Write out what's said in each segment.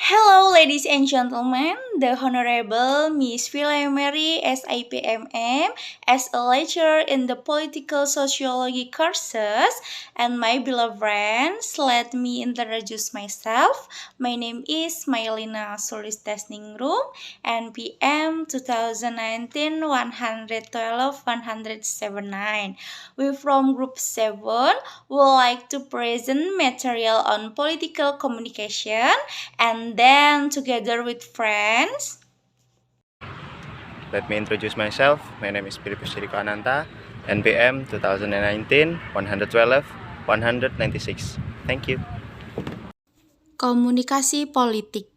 Hello, ladies and gentlemen. The Honorable Miss Mary SIPMM as a lecturer in the Political Sociology courses, and my beloved friends, let me introduce myself. My name is Maylina Sulistasningrum, NPM 2019 112 179. We from Group 7 would like to present material on political communication, and then together with friends. Let me introduce myself. My name is Philippus Jericho Ananta, NPM 2019 112 196. Thank you. Komunikasi politik.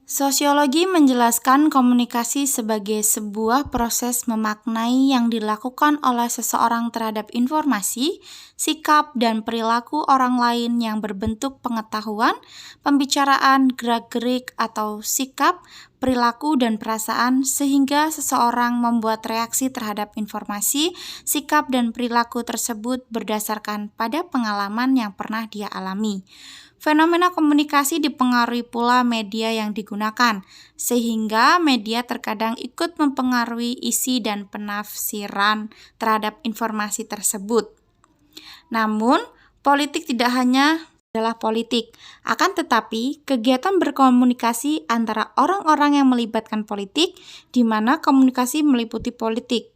Sosiologi menjelaskan komunikasi sebagai sebuah proses memaknai yang dilakukan oleh seseorang terhadap informasi, sikap, dan perilaku orang lain yang berbentuk pengetahuan, pembicaraan, gerak-gerik, atau sikap, perilaku, dan perasaan sehingga seseorang membuat reaksi terhadap informasi, sikap, dan perilaku tersebut berdasarkan pada pengalaman yang pernah dia alami. Fenomena komunikasi dipengaruhi pula media yang digunakan, sehingga media terkadang ikut mempengaruhi isi dan penafsiran terhadap informasi tersebut. Namun, politik tidak hanya adalah politik, akan tetapi kegiatan berkomunikasi antara orang-orang yang melibatkan politik, di mana komunikasi meliputi politik.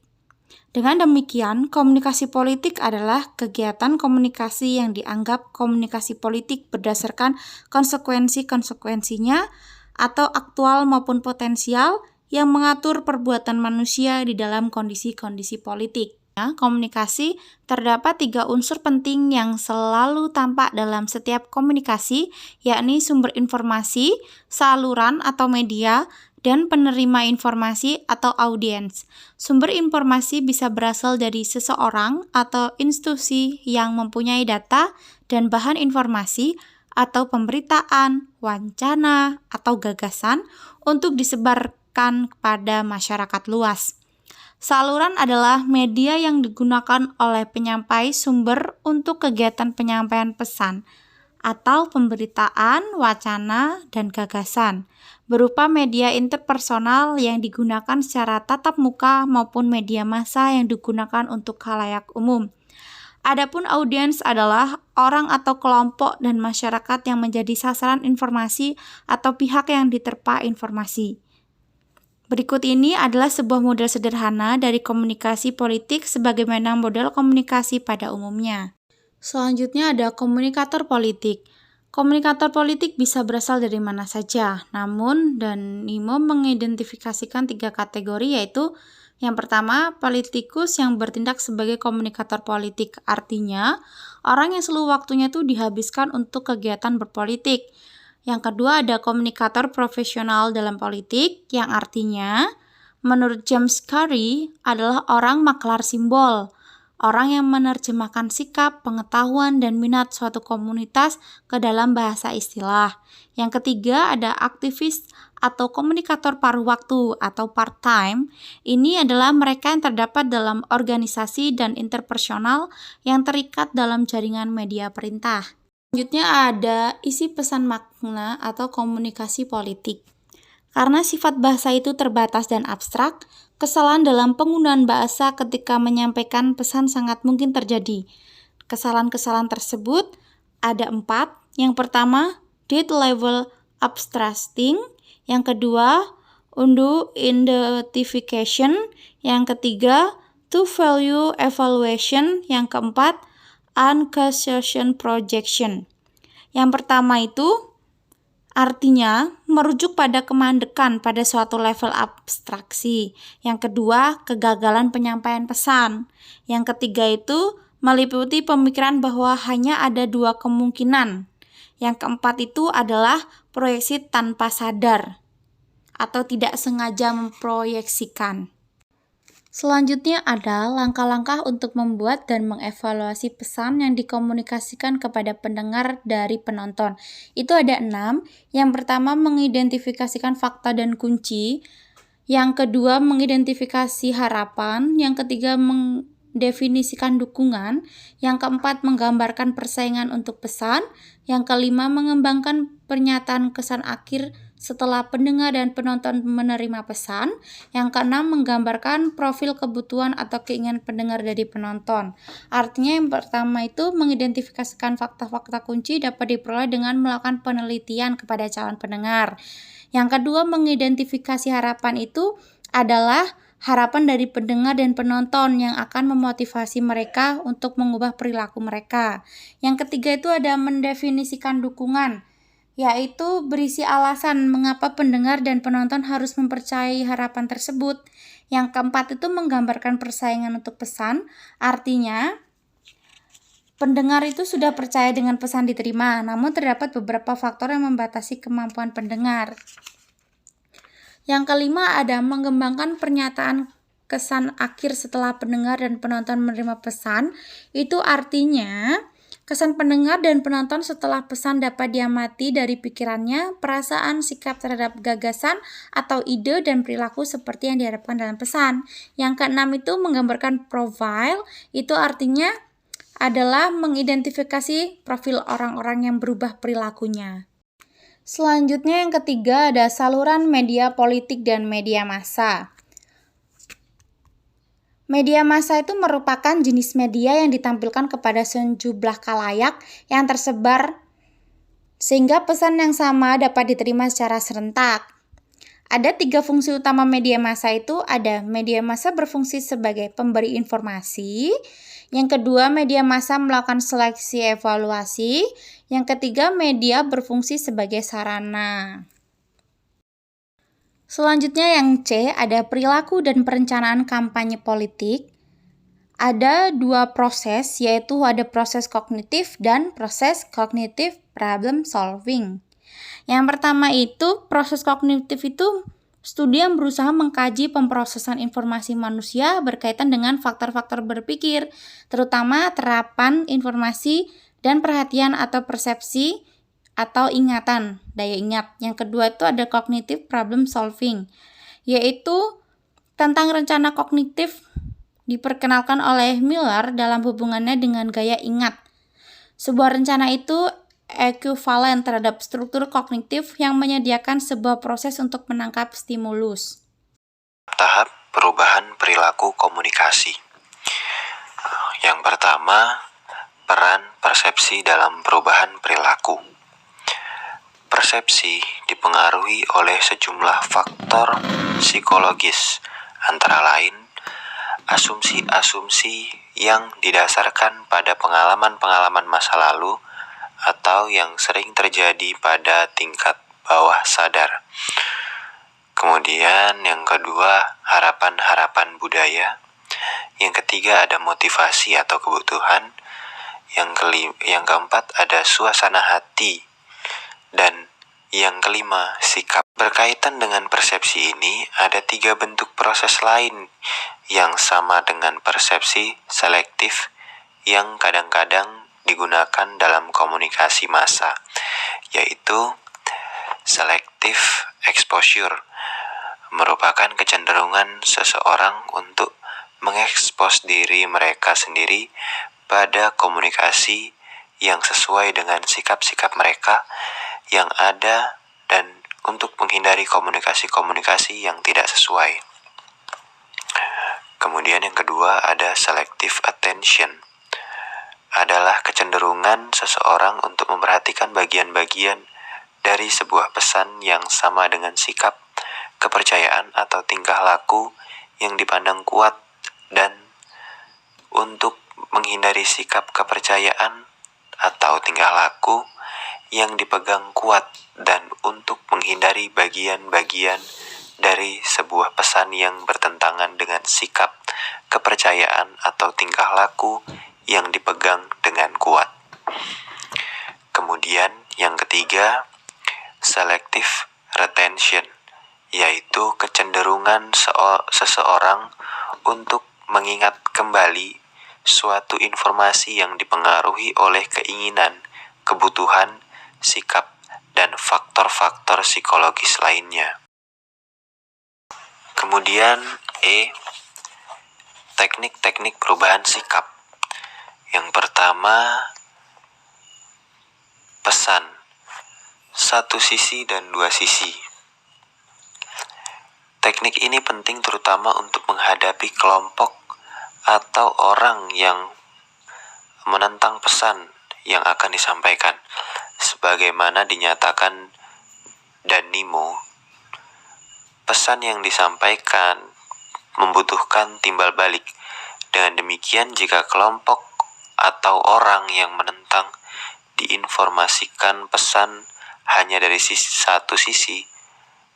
Dengan demikian, komunikasi politik adalah kegiatan komunikasi yang dianggap komunikasi politik berdasarkan konsekuensi-konsekuensinya atau aktual maupun potensial yang mengatur perbuatan manusia di dalam kondisi-kondisi politik. Komunikasi terdapat 3 unsur penting yang selalu tampak dalam setiap komunikasi, yakni sumber informasi, saluran atau media, dan penerima informasi atau audiens. Sumber informasi bisa berasal dari seseorang atau institusi yang mempunyai data dan bahan informasi atau pemberitaan, wacana, atau gagasan untuk disebarkan kepada masyarakat luas. Saluran adalah media yang digunakan oleh penyampai sumber untuk kegiatan penyampaian pesan atau pemberitaan, wacana, dan gagasan, berupa media interpersonal yang digunakan secara tatap muka maupun media massa yang digunakan untuk khalayak umum. Adapun audiens adalah orang atau kelompok dan masyarakat yang menjadi sasaran informasi atau pihak yang diterpa informasi. Berikut ini adalah sebuah model sederhana dari komunikasi politik sebagaimana model komunikasi pada umumnya. Selanjutnya ada komunikator politik. Komunikator politik bisa berasal dari mana saja, namun Danimo mengidentifikasikan 3 kategori, yaitu yang pertama, politikus yang bertindak sebagai komunikator politik, artinya orang yang seluruh waktunya itu dihabiskan untuk kegiatan berpolitik. Yang kedua ada komunikator profesional dalam politik, yang artinya menurut James Carey adalah orang maklar simbol, orang yang menerjemahkan sikap, pengetahuan, dan minat suatu komunitas ke dalam bahasa istilah. Yang ketiga ada aktivis atau komunikator paruh waktu atau part-time. Ini adalah mereka yang terdapat dalam organisasi dan interpersonal yang terikat dalam jaringan media perintah. Selanjutnya ada isi pesan makna atau komunikasi politik. Karena sifat bahasa itu terbatas dan abstrak, kesalahan dalam penggunaan bahasa ketika menyampaikan pesan sangat mungkin terjadi. Kesalahan-kesalahan tersebut ada 4. Yang pertama, dead level abstracting. Yang kedua, undue identification. Yang ketiga, to value evaluation. Yang keempat, unconscious projection. Yang pertama itu artinya merujuk pada kemandekan pada suatu level abstraksi. Yang kedua, kegagalan penyampaian pesan. Yang ketiga itu meliputi pemikiran bahwa hanya ada 2 kemungkinan. Yang keempat itu adalah proyeksi tanpa sadar atau tidak sengaja memproyeksikan. Selanjutnya ada langkah-langkah untuk membuat dan mengevaluasi pesan yang dikomunikasikan kepada pendengar dari penonton. Itu ada 6. Yang pertama, mengidentifikasikan fakta dan kunci. Yang kedua, mengidentifikasi harapan. Yang ketiga, mendefinisikan dukungan. Yang keempat, menggambarkan persaingan untuk pesan. Yang kelima, mengembangkan pernyataan kesan akhir setelah pendengar dan penonton menerima pesan. Yang keenam, menggambarkan profil kebutuhan atau keinginan pendengar dari penonton. Artinya yang pertama itu mengidentifikasikan fakta-fakta kunci dapat diperoleh dengan melakukan penelitian kepada calon pendengar. Yang kedua, mengidentifikasi harapan itu adalah harapan dari pendengar dan penonton yang akan memotivasi mereka untuk mengubah perilaku mereka. Yang ketiga itu ada mendefinisikan dukungan, yaitu berisi alasan mengapa pendengar dan penonton harus mempercayai harapan tersebut. Yang keempat itu menggambarkan persaingan untuk pesan, artinya pendengar itu sudah percaya dengan pesan diterima, namun terdapat beberapa faktor yang membatasi kemampuan pendengar. Yang kelima ada mengembangkan pernyataan kesan akhir setelah pendengar dan penonton menerima pesan. Itu artinya kesan pendengar dan penonton setelah pesan dapat diamati dari pikirannya, perasaan, sikap terhadap gagasan atau ide dan perilaku seperti yang diharapkan dalam pesan. Yang keenam itu menggambarkan profile, itu artinya adalah mengidentifikasi profil orang-orang yang berubah perilakunya. Selanjutnya yang ketiga ada saluran media politik dan media massa. Media massa itu merupakan jenis media yang ditampilkan kepada sejumlah khalayak yang tersebar sehingga pesan yang sama dapat diterima secara serentak. Ada 3 fungsi utama media massa itu, ada media massa berfungsi sebagai pemberi informasi, yang kedua media massa melakukan seleksi evaluasi, yang ketiga media berfungsi sebagai sarana. Selanjutnya yang C, ada perilaku dan perencanaan kampanye politik. Ada 2 proses, yaitu ada proses kognitif dan proses kognitif problem solving. Yang pertama itu, proses kognitif itu studi yang berusaha mengkaji pemrosesan informasi manusia berkaitan dengan faktor-faktor berpikir, terutama terapan informasi dan perhatian atau persepsi atau ingatan, daya ingat. Yang kedua itu ada cognitive problem solving, yaitu tentang rencana kognitif diperkenalkan oleh Miller dalam hubungannya dengan gaya ingat. Sebuah rencana itu ekuivalen terhadap struktur kognitif yang menyediakan sebuah proses untuk menangkap stimulus. Tahap perubahan perilaku komunikasi. Yang pertama, peran persepsi dalam perubahan perilaku. Persepsi dipengaruhi oleh sejumlah faktor psikologis, antara lain asumsi-asumsi yang didasarkan pada pengalaman-pengalaman masa lalu atau yang sering terjadi pada tingkat bawah sadar. Kemudian yang kedua, harapan-harapan budaya. Yang ketiga ada motivasi atau kebutuhan. Yang keempat ada suasana hati. Dan yang kelima, sikap. Berkaitan dengan persepsi ini, ada 3 bentuk proses lain yang sama dengan persepsi selektif yang kadang-kadang digunakan dalam komunikasi massa, yaitu selective exposure, merupakan kecenderungan seseorang untuk mengekspos diri mereka sendiri pada komunikasi yang sesuai dengan sikap-sikap mereka yang ada dan untuk menghindari komunikasi-komunikasi yang tidak sesuai. Kemudian yang kedua ada selective attention, adalah kecenderungan seseorang untuk memperhatikan bagian-bagian dari sebuah pesan yang sama dengan sikap, kepercayaan atau tingkah laku yang dipandang kuat, dan untuk menghindari sikap, kepercayaan atau tingkah laku yang dipegang kuat, dan untuk menghindari bagian-bagian dari sebuah pesan yang bertentangan dengan sikap, kepercayaan atau tingkah laku yang dipegang dengan kuat. Kemudian yang ketiga, selective retention, yaitu kecenderungan seseorang untuk mengingat kembali suatu informasi yang dipengaruhi oleh keinginan, kebutuhan, sikap, dan faktor-faktor psikologis lainnya. Kemudian teknik-teknik perubahan sikap. Yang pertama, pesan. Satu sisi dan dua sisi. Teknik ini penting terutama untuk menghadapi kelompok atau orang yang menentang pesan yang akan disampaikan. Sebagaimana dinyatakan Danimo, pesan yang disampaikan membutuhkan timbal balik. Dengan demikian, jika kelompok atau orang yang menentang diinformasikan pesan hanya dari satu sisi,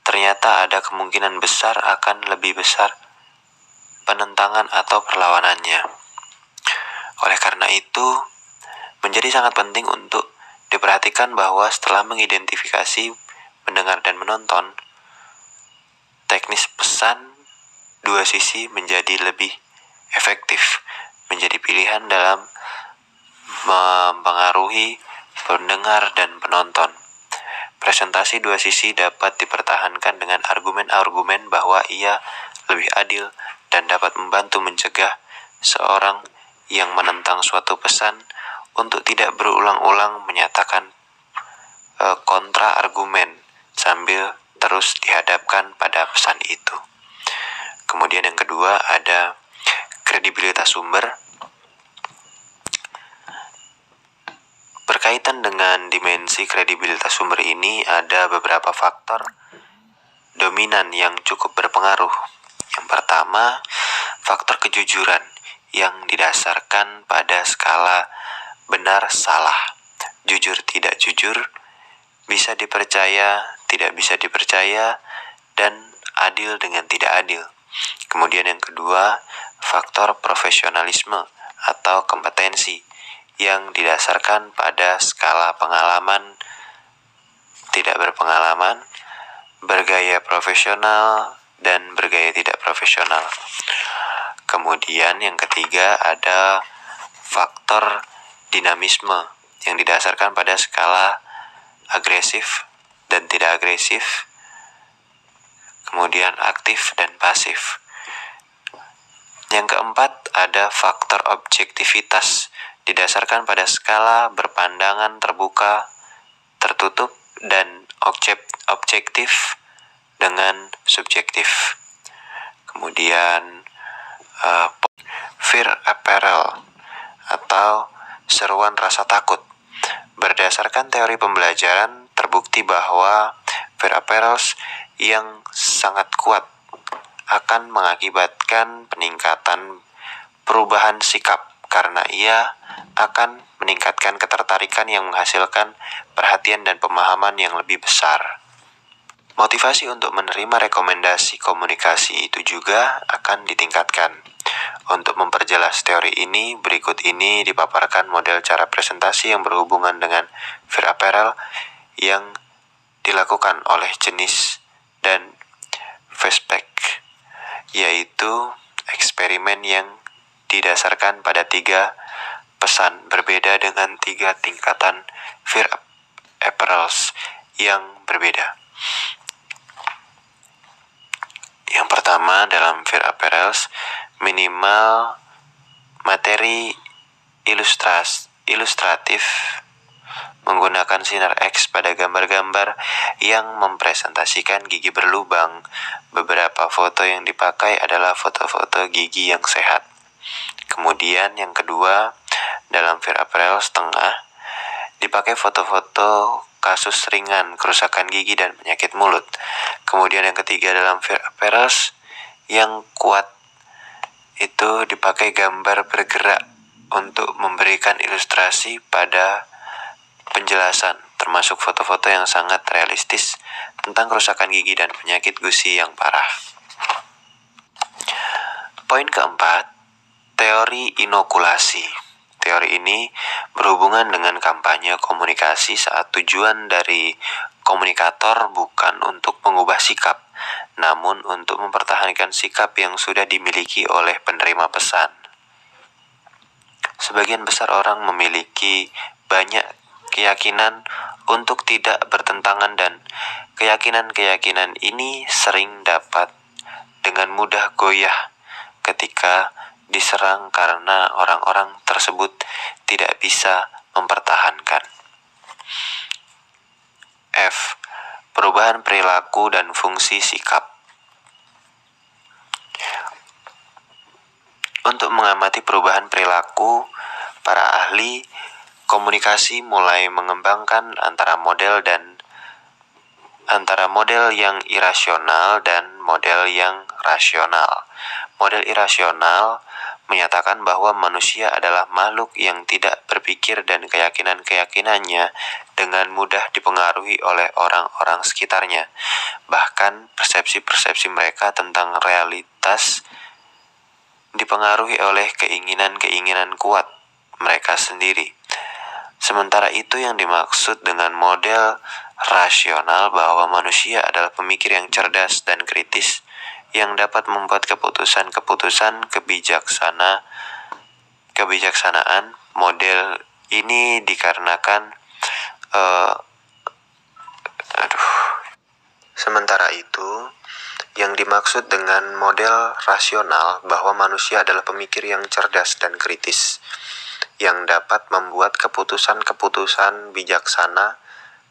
ternyata ada kemungkinan besar akan lebih besar penentangan atau perlawanannya. Oleh karena itu, menjadi sangat penting untuk diperhatikan bahwa setelah mengidentifikasi mendengar dan menonton, teknis pesan dua sisi menjadi lebih efektif, menjadi pilihan dalam mempengaruhi pendengar dan penonton. Presentasi dua sisi dapat dipertahankan dengan argumen-argumen bahwa ia lebih adil dan dapat membantu mencegah seorang yang menentang suatu pesan untuk tidak berulang-ulang menyatakan kontra argumen sambil terus dihadapkan pada pesan itu. Kemudian yang kedua ada kredibilitas sumber. Berkaitan dengan dimensi kredibilitas sumber ini ada beberapa faktor dominan yang cukup berpengaruh. Yang pertama, faktor kejujuran yang didasarkan pada skala benar salah, jujur tidak jujur, bisa dipercaya, tidak bisa dipercaya, dan adil dengan tidak adil. Kemudian yang kedua, faktor profesionalisme atau kompetensi yang didasarkan pada skala pengalaman, tidak berpengalaman, bergaya profesional, dan bergaya tidak profesional. Kemudian yang ketiga ada faktor dinamisme yang didasarkan pada skala agresif dan tidak agresif, kemudian aktif dan pasif. Yang keempat ada faktor objektivitas didasarkan pada skala berpandangan terbuka, tertutup, dan objektif dengan subjektif. Kemudian fear apparel atau seruan rasa takut. Berdasarkan teori pembelajaran, terbukti bahwa fear apparels yang sangat kuat akan mengakibatkan peningkatan perubahan sikap karena ia akan meningkatkan ketertarikan yang menghasilkan perhatian dan pemahaman yang lebih besar. Motivasi untuk menerima rekomendasi komunikasi itu juga akan ditingkatkan. Untuk memperjelas teori ini, berikut ini dipaparkan model cara presentasi yang berhubungan dengan fear apparel yang dilakukan oleh jenis dan Vespeck, yaitu eksperimen yang didasarkan pada 3 pesan berbeda dengan 3 tingkatan fear apparels yang berbeda. Yang pertama, dalam fear apparels, minimal materi ilustratif menggunakan sinar X pada gambar-gambar yang mempresentasikan gigi berlubang. Beberapa foto yang dipakai adalah foto-foto gigi yang sehat. Kemudian yang kedua, dalam fear apparels tengah, dipakai foto-foto kasus ringan, kerusakan gigi, dan penyakit mulut. Kemudian yang ketiga, dalam fear apparels yang kuat, itu dipakai gambar bergerak untuk memberikan ilustrasi pada penjelasan, termasuk foto-foto yang sangat realistis tentang kerusakan gigi dan penyakit gusi yang parah. Poin keempat, teori inokulasi. Teori ini berhubungan dengan kampanye komunikasi saat tujuan dari komunikator bukan untuk mengubah sikap, namun untuk mempertahankan sikap yang sudah dimiliki oleh penerima pesan. Sebagian besar orang memiliki banyak keyakinan untuk tidak bertentangan dan keyakinan-keyakinan ini sering dapat dengan mudah goyah ketika diserang karena orang-orang tersebut tidak bisa mempertahankan. F. Perubahan perilaku dan fungsi sikap. Untuk mengamati perubahan perilaku, para ahli komunikasi mulai mengembangkan antara model yang irasional dan model yang rasional. Model irasional menyatakan bahwa manusia adalah makhluk yang tidak berpikir dan keyakinan-keyakinannya dengan mudah dipengaruhi oleh orang-orang sekitarnya. Bahkan persepsi-persepsi mereka tentang realitas dipengaruhi oleh keinginan-keinginan kuat mereka sendiri. Sementara itu yang dimaksud dengan model rasional bahwa manusia adalah pemikir yang cerdas dan kritis yang dapat membuat keputusan-keputusan kebijaksanaan. Model ini dikarenakan Sementara itu, yang dimaksud dengan model rasional bahwa manusia adalah pemikir yang cerdas dan kritis yang dapat membuat keputusan-keputusan bijaksana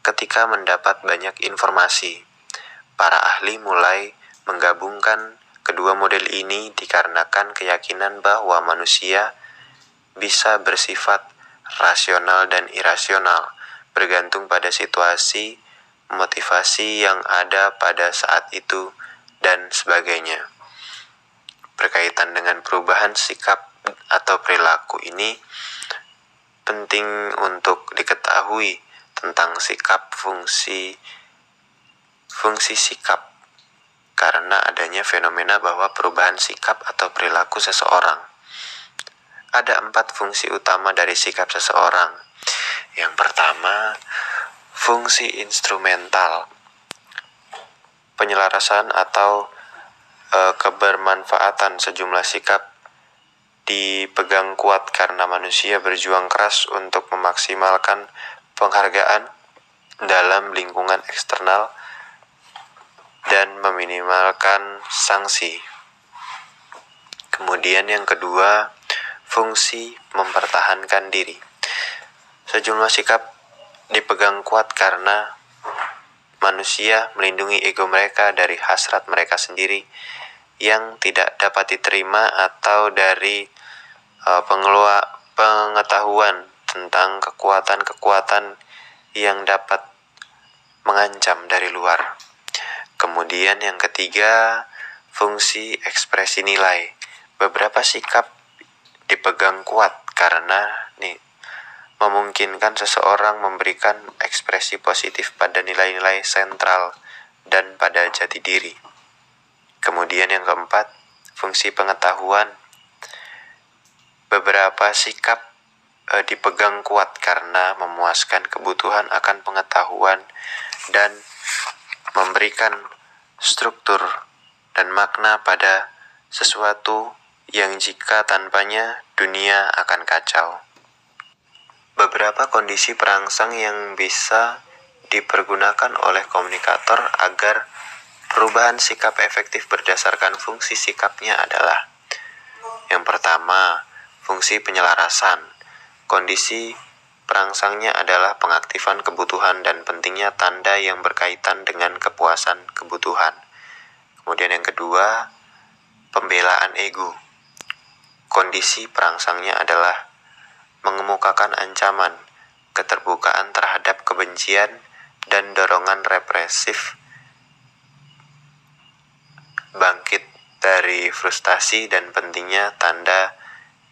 ketika mendapat banyak informasi. Para ahli mulai menggabungkan kedua model ini dikarenakan keyakinan bahwa manusia bisa bersifat rasional dan irasional, bergantung pada situasi, motivasi yang ada pada saat itu, dan sebagainya. Berkaitan dengan perubahan sikap atau perilaku ini, penting untuk diketahui tentang sikap fungsi sikap, karena adanya fenomena bahwa perubahan sikap atau perilaku seseorang. Ada 4 fungsi utama dari sikap seseorang. Yang pertama, fungsi instrumental, penyelarasan atau kebermanfaatan. Sejumlah sikap dipegang kuat karena manusia berjuang keras untuk memaksimalkan penghargaan dalam lingkungan eksternal dan meminimalkan sanksi. Kemudian yang kedua, fungsi mempertahankan diri. Sejumlah sikap dipegang kuat karena manusia melindungi ego mereka dari hasrat mereka sendiri yang tidak dapat diterima atau dari pengetahuan tentang kekuatan-kekuatan yang dapat mengancam dari luar. Kemudian yang ketiga, fungsi ekspresi nilai. Beberapa sikap dipegang kuat karena memungkinkan seseorang memberikan ekspresi positif pada nilai-nilai sentral dan pada jati diri. Kemudian yang keempat, fungsi pengetahuan. Beberapa sikap dipegang kuat karena memuaskan kebutuhan akan pengetahuan dan memberikan struktur dan makna pada sesuatu yang jika tanpanya dunia akan kacau. Beberapa kondisi perangsang yang bisa dipergunakan oleh komunikator agar perubahan sikap efektif berdasarkan fungsi sikapnya adalah: yang pertama, fungsi penyelarasan. Kondisi perangsangnya adalah pengaktifan kebutuhan dan pentingnya tanda yang berkaitan dengan kepuasan kebutuhan. Kemudian yang kedua, pembelaan ego. Kondisi perangsangnya adalah mengemukakan ancaman, keterbukaan terhadap kebencian, dan dorongan represif bangkit dari frustasi dan pentingnya tanda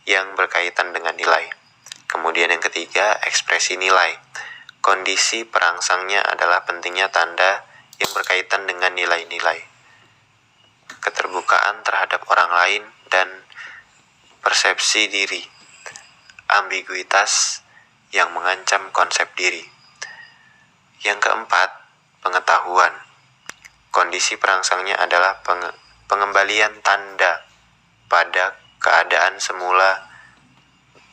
yang berkaitan dengan nilai. Kemudian yang ketiga, ekspresi nilai. Kondisi perangsangnya adalah pentingnya tanda yang berkaitan dengan nilai-nilai, keterbukaan terhadap orang lain, dan persepsi diri, ambiguitas yang mengancam konsep diri. Yang keempat, pengetahuan. Kondisi perangsangnya adalah pengembalian tanda pada keadaan semula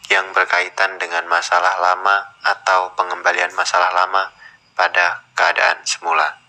yang berkaitan dengan masalah lama atau pengembalian masalah lama pada keadaan semula.